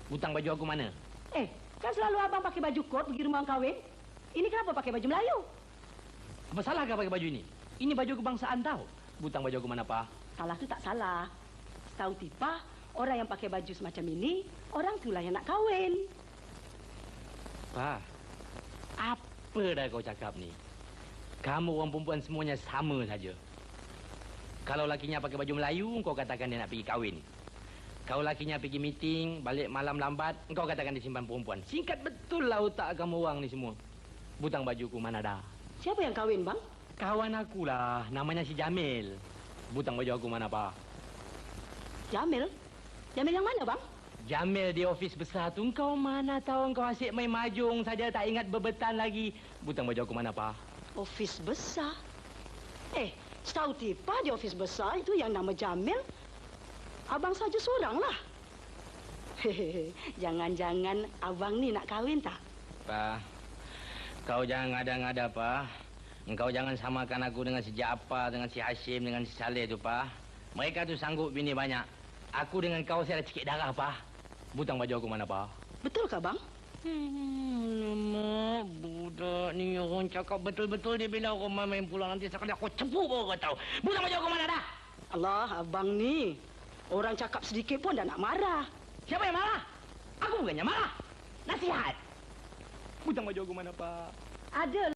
Butang baju aku mana? Kan selalu abang pakai baju kot pergi rumah orang kahwin. Ini kenapa pakai baju Melayu? Apa salah kau pakai baju ini? Ini baju kebangsaan tau. Butang baju aku mana, Pa? Salah tu tak salah. Tahu tipa, orang yang pakai baju semacam ini, orang itulah yang nak kahwin. Pa, apa dah kau cakap ni? Kamu orang perempuan semuanya sama saja. Kalau lakinya pakai baju Melayu, kau katakan dia nak pergi kahwin. Kalau lakinya pergi meeting, balik malam lambat, kau katakan dia simpan perempuan. Singkat betul lah otak kamu orang ni semua. Butang bajuku mana dah? Siapa yang kahwin, bang? Kawan aku lah, namanya si Jamil. Butang baju aku mana, Pa? Jamil? Jamil yang mana, bang? Jamil di ofis besar tu. Kau mana tahu kau asyik main mahjong saja, tak ingat bebetan lagi. Butang baju aku mana, Pa? Ofis besar? Setahu tipa di ofis besar itu yang nama Jamil, abang saja seorang lah. Jangan-jangan abang ni nak kahwin tak? Pa, kau jangan ngada-ngada, Pa. Engkau jangan samakan aku dengan si Jaafar, dengan si Hashim, dengan si Saleh tu, Pa. Mereka tu sanggup bini banyak. Aku dengan kau saya ada cikit darah, Pa. Butang baju aku mana, Pa? Betul kah, bang? Mak, budak ni orang cakap betul-betul dia bila rumah main pulang nanti sekali aku cepuk baru kau tahu. Butang baju aku mana dah? Allah, abang ni. Orang cakap sedikit pun dah nak marah. Siapa yang marah? Aku bukannya marah. Nasihat. Butang baju aku mana, Pa? Ada